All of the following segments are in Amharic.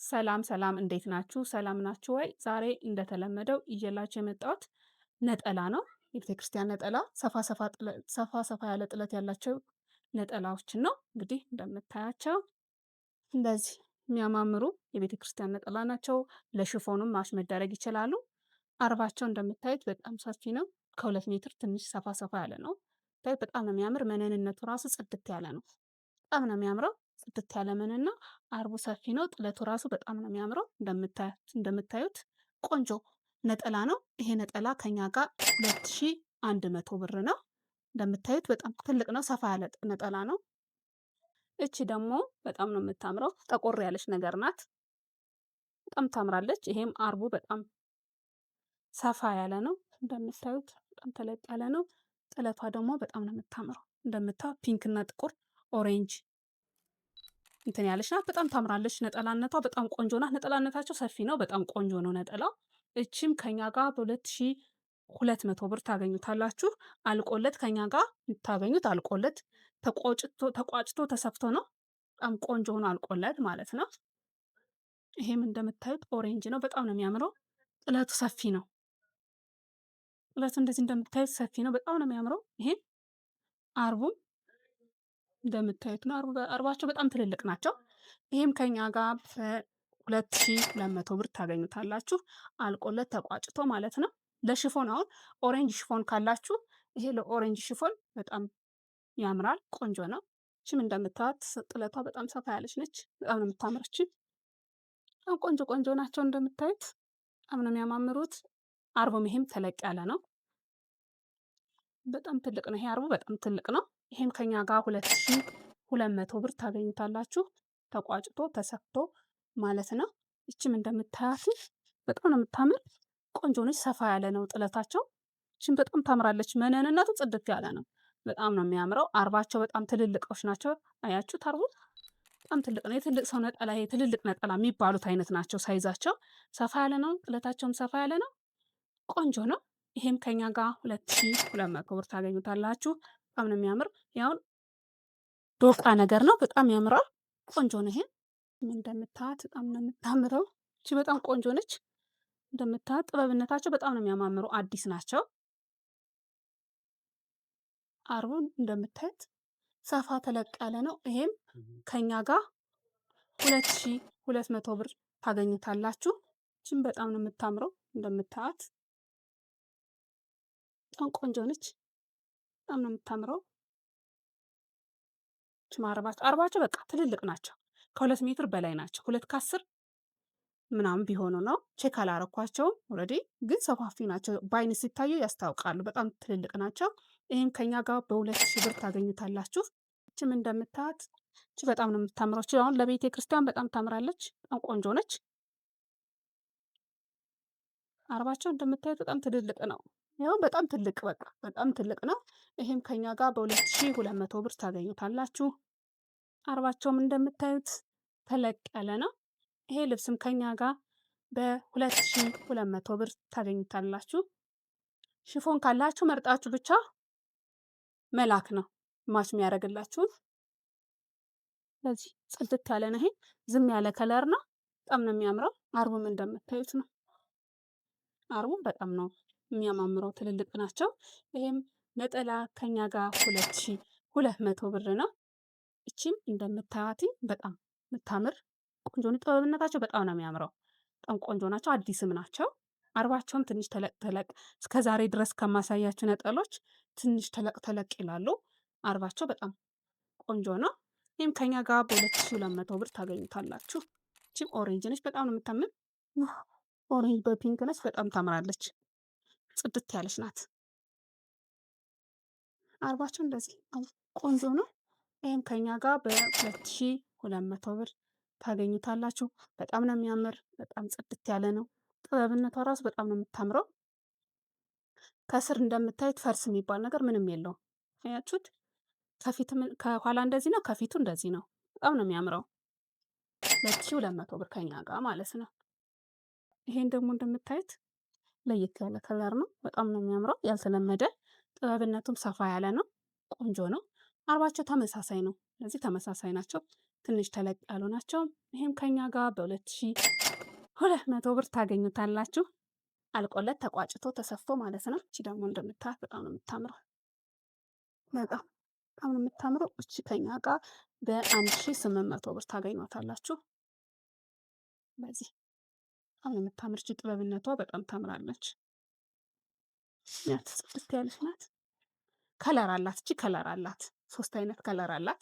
ሰላም ሰላም እንዴት ናችሁ? ሰላም ናችሁ ወይ? ዛሬ እንደተለመደው ይዤላችሁ የመጣሁት ነጠላ ነው። የቤተክርስቲያን ነጠላ ሰፋ ሰፋ ያለ ጥለት ያላቸው ነጠላዎችን ነው። እንግዲህ እንደምታያቸው እንደዚህ የሚያማምሩ የቤተክርስቲያን ነጠላ ናቸው። ለሽፎኑም ማች መደረግ ይችላሉ። አርባቸው እንደምታዩት በጣም ሰፊ ነው። ከ2 ሜትር ትንሽ ሰፋ ሰፋ ያለ ነው። በጣም ነው የሚያምር። መነንነቱ ራሱ ጽድት ያለ ነው። በጣም ነው የሚያምረው። ጽድት ያለ መነን አርቡ ሰፊ ነው። ጥለቱ ራሱ በጣም ነው የሚያምረው። እንደምታዩት ቆንጆ ነጠላ ነው። ይሄ ነጠላ ከኛ ጋር 2100 ብር ነው። እንደምታዩት በጣም ትልቅ ነው። ሰፋ ያለ ነጠላ ነው። እቺ ደግሞ በጣም ነው የምታምረው። ጠቆር ያለች ነገር ናት። በጣም ታምራለች። ይሄም አርቡ በጣም ሰፋ ያለ ነው። እንደምታዩት በጣም ተለቅ ያለ ነው። ጥለቷ ደግሞ በጣም ነው የምታምረው። እንደምታዩት ፒንክ እና ጥቁር ኦሬንጅ እንትን ያለች ናት። በጣም ታምራለች። ነጠላነቷ በጣም ቆንጆ ናት። ነጠላነታቸው ሰፊ ነው። በጣም ቆንጆ ነው ነጠላው። እቺም ከኛ ጋር በ2200 ብር ታገኙታላችሁ። አልቆለት ከኛ ጋር የምታገኙት አልቆለት ተቋጭቶ ተሰፍቶ ነው። በጣም ቆንጆ ሆኖ አልቆለት ማለት ነው። ይሄም እንደምታዩት ኦሬንጅ ነው። በጣም ነው የሚያምረው። ጥለቱ ሰፊ ነው። ጥለቱ እንደዚህ እንደምታዩት ሰፊ ነው። በጣም ነው የሚያምረው። ይሄም አርቡም እንደምታዩት ነው። አርባቸው በጣም ትልልቅ ናቸው። ይሄም ከኛ ጋር በ2200 ብር ታገኙታላችሁ። አልቆለት ተቋጭቶ ማለት ነው። ለሽፎን አሁን ኦሬንጅ ሽፎን ካላችሁ ይሄ ለኦሬንጅ ሽፎን በጣም ያምራል። ቆንጆ ነው። እችም እንደምታዩት ጥለቷ በጣም ሰፋ ያለች ነች። በጣም ነው የምታምረች። በጣም ቆንጆ ቆንጆ ናቸው። እንደምታዩት በጣም ነው የሚያማምሩት። አርቡም ይሄም ተለቅ ያለ ነው። በጣም ትልቅ ነው። ይሄ አርቡ በጣም ትልቅ ነው። ይሄም ከኛ ጋር 2200 ብር ታገኙታላችሁ። ተቋጭቶ ተሰፍቶ ማለት ነው። እችም እንደምታያት በጣም ነው የምታምር። ቆንጆ ነች። ሰፋ ያለ ነው ጥለታቸው። እችም በጣም ታምራለች። መነንነቱ ጽድት ያለ ነው። በጣም ነው የሚያምረው። አርባቸው በጣም ትልልቆች ናቸው። አያችሁት? አርቡ በጣም ትልቅ ነው። የትልቅ ሰው ነጠላ፣ ይሄ ትልልቅ ነጠላ የሚባሉት አይነት ናቸው። ሳይዛቸው ሰፋ ያለ ነው። ጥለታቸውም ሰፋ ያለ ነው። ቆንጆ ነው። ይሄም ከኛ ጋር 2200 ብር ታገኙታላችሁ። በጣም ነው የሚያምር። ያው ዶቃ ነገር ነው። በጣም ያምራል። ቆንጆ ነው። ይሄ እንደምታዩት በጣም ነው የምታምረው። እቺ በጣም ቆንጆ ነች። እንደምታዩት ጥበብነታቸው በጣም ነው የሚያማምሩ። አዲስ ናቸው። አርቡን እንደምታዩት ሰፋ ተለቅ ያለ ነው። ይሄም ከኛ ጋር 2200 ብር ታገኙታላችሁ። እቺም በጣም ነው የምታምረው። እንደምታዩት በጣም ቆንጆ ነች። በጣም ነው የምታምረው። አርባቸው በቃ ትልልቅ ናቸው። ከ2 ሜትር በላይ ናቸው። 2 ከ10 ምናምን ቢሆኑ ነው። ቼክ አላረኳቸውም ኦልሬዲ፣ ግን ሰፋፊ ናቸው። በአይን ሲታዩ ያስታውቃሉ። በጣም ትልልቅ ናቸው። ይህም ከኛ ጋር በ2000 ብር ታገኙታላችሁ። እችም እንደምታዩት እች በጣም ነው የምታምረው። አሁን ለቤተ ክርስቲያን በጣም ታምራለች። በጣም ቆንጆ ነች። አርባቸው እንደምታዩት በጣም ትልልቅ ነው። ያው በጣም ትልቅ በቃ በጣም ትልቅ ነው። ይሄም ከኛ ጋር በ2200 ብር ታገኙታላችሁ። አርባቸውም እንደምታዩት ተለቅ ያለ ነው። ይሄ ልብስም ከኛ ጋር በ2200 ብር ታገኙታላችሁ። ሽፎን ካላችሁ መርጣችሁ ብቻ መላክ ነው ማች የሚያደርግላችሁን። ስለዚህ ጽድት ያለ ነው። ይሄ ዝም ያለ ከለር ነው። በጣም ነው የሚያምረው። አርቡም እንደምታዩት ነው። አርቡም በጣም ነው የሚያማምረው። ትልልቅ ናቸው። ይሄም ነጠላ ከኛ ጋር 2200 ብር ነው። እቺም እንደምታዩት በጣም የምታምር ቆንጆ ነው። ጥበብነታቸው በጣም ነው የሚያምረው። በጣም ቆንጆ ናቸው። አዲስም ናቸው። አርባቸውም ትንሽ ተለቅ ተለቅ እስከ ዛሬ ድረስ ከማሳያችሁ ነጠሎች ትንሽ ተለቅ ተለቅ ይላሉ። አርባቸው በጣም ቆንጆ ነው። ይህም ከኛ ጋር በ2200 ብር ታገኙታላችሁ። እቺም ኦሬንጅ ነች። በጣም ነው የምታምር። ኦሬንጅ በፒንክ ነች። በጣም ታምራለች። ጽድት ያለች ናት። አርባቸው እንደዚህ ቆንጆ ነው። ይህም ከኛ ጋር በ2200 ብር ታገኙታላችሁ። በጣም ነው የሚያምር። በጣም ጽድት ያለ ነው። ጥበብነቷ ራሱ በጣም ነው የምታምረው። ከስር እንደምታዩት ፈርስ የሚባል ነገር ምንም የለውም። አያችሁት? ከኋላ እንደዚህ ነው፣ ከፊቱ እንደዚህ ነው። በጣም ነው የሚያምረው። 2200 ብር ከኛ ጋር ማለት ነው። ይሄን ደግሞ እንደምታዩት ለየት ያለ ከለር ነው። በጣም ነው የሚያምረው። ያልተለመደ ጥበብነቱም ሰፋ ያለ ነው። ቆንጆ ነው። አርባቸው ተመሳሳይ ነው። እነዚህ ተመሳሳይ ናቸው። ትንሽ ተለቅ ያሉ ናቸው። ይሄም ከኛ ጋር በ2200 ብር ታገኙታላችሁ። አልቆለት ተቋጭቶ ተሰፍቶ ማለት ነው። እቺ ደግሞ እንደምታዩት በጣም ነው የምታምረው። በጣም ነው የምታምረው። እቺ ከኛ ጋር በ1800 ብር ታገኟታላችሁ። በዚህ በጣም ነው የምታምር። እቺ ጥበብነቷ በጣም ታምራለች። ያት ጽድት ያለች ናት። ከለር አላት። እቺ ከለር አላት። 3 አይነት ከለር አላት።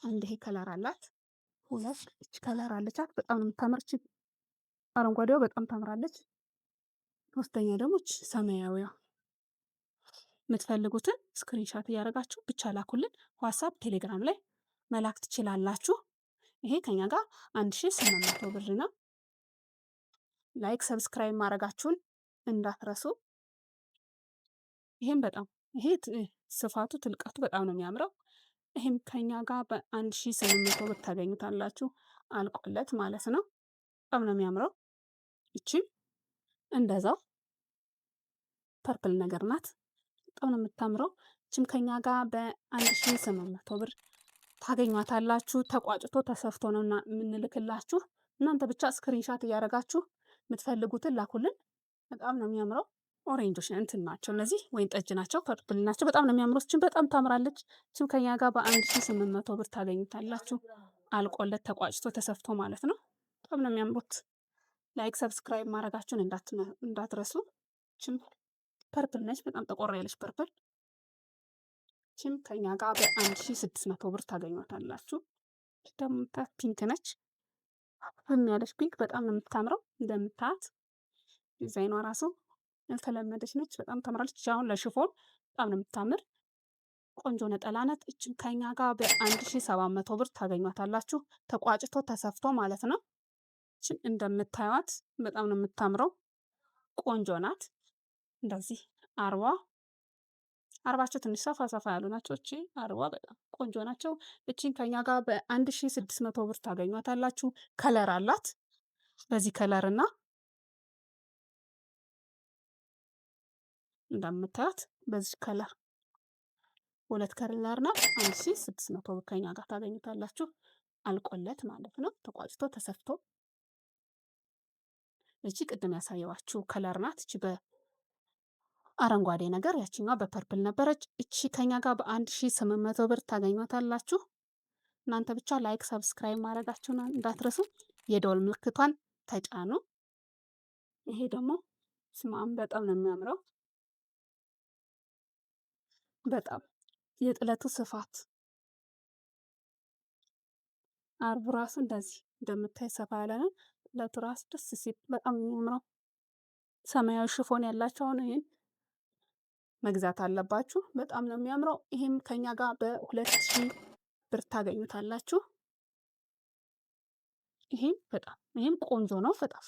አንድ ይሄ ከለር አላት። ሁለት እቺ ከለር አለቻት። በጣም ነው የምታምር። እቺ አረንጓዴዋ በጣም ታምራለች። ሶስተኛ ደግሞ እቺ ሰማያዊዋ። የምትፈልጉትን ስክሪንሻት እያደረጋችሁ ብቻ ላኩልን። ዋትስአፕ፣ ቴሌግራም ላይ መላክ ትችላላችሁ። ይሄ ከኛ ጋር 1800 ብር ነው። ላይክ ሰብስክራይብ ማድረጋችሁን እንዳትረሱ። ይሄም በጣም ይሄ ስፋቱ ትልቀቱ በጣም ነው የሚያምረው። ይሄም ከኛ ጋር በ1800 ብር ታገኙታላችሁ። አልቆለት ማለት ነው። በጣም ነው የሚያምረው። እቺም እንደዛው ፐርፕል ነገር ናት። በጣም ነው የምታምረው። እቺም ከኛ ጋር በ1800 ብር ታገኟታላችሁ። ተቋጭቶ ተሰፍቶ ነው የምንልክላችሁ። እናንተ ብቻ ስክሪንሻት እያደረጋችሁ የምትፈልጉትን ላኩልን። በጣም ነው የሚያምረው። ኦሬንጆች እንትን ናቸው እነዚህ፣ ወይን ጠጅ ናቸው፣ ፐርፕል ናቸው። በጣም ነው የሚያምሩት። እቺም በጣም ታምራለች። እቺም ከኛ ጋር በ1800 ብር ታገኙታላችሁ። አልቆለት ተቋጭቶ ተሰፍቶ ማለት ነው። በጣም ነው የሚያምሩት። ላይክ ሰብስክራይብ ማድረጋችሁን እንዳትረሱ። እቺም ፐርፕል ነች፣ በጣም ጠቆር ያለች ፐርፕል። እቺም ከኛ ጋር በ1600 ብር ታገኟታላችሁ። ደግሞ ፒንክ ነች፣ ያለች ፒንክ በጣም ነው የምታምረው። እንደምታያት ዲዛይኗ ራሱ ያልተለመደች ነች፣ በጣም ታምራለች። አሁን ለሽፎን በጣም ነው የምታምር ቆንጆ ነጠላ ናት። እችም ከኛ ጋር በ1700 ብር ታገኟታላችሁ። ተቋጭቶ ተሰፍቶ ማለት ነው። እችም እንደምታዩት በጣም ነው የምታምረው፣ ቆንጆ ናት። እንደዚህ አርባቸው ትንሽ ሰፋ ሰፋ ያሉ ናቸው። እቺ አርባ በጣም ቆንጆ ናቸው። እቺን ከኛ ጋር በ1600 ብር ታገኟታላችሁ። ከለር አላት። በዚህ ከለር እና እንደምታዩት በዚህ ከለር ሁለት ከለር ናት። 1600 ብር ከኛ ጋር ታገኙታላችሁ። አልቆለት ማለት ነው። ተቋጭቶ ተሰፍቶ። እቺ ቅድም ያሳየዋችሁ ከለር ናት። እቺ በአረንጓዴ ነገር፣ ያቺኛዋ በፐርፕል ነበረች። እቺ ከኛ ጋር በ1800 ብር ታገኟታላችሁ። እናንተ ብቻ ላይክ ሰብስክራይብ ማድረጋችሁን እንዳትረሱ። የደወል ምልክቷን ተጫኑ። ይሄ ደግሞ ስማም በጣም ነው የሚያምረው። በጣም የጥለቱ ስፋት አርቡ ራሱ እንደዚህ እንደምታይ ሰፋ ያለ ነው። ጥለቱ ራሱ ደስ ሲል በጣም የሚያምረው። ሰማያዊ ሽፎን ያላቸውን ይሄን መግዛት አለባችሁ። በጣም ነው የሚያምረው። ይሄም ከኛ ጋር በ2000 ብር ታገኙታላችሁ። ይሄም ቆንጆ ነው በጣም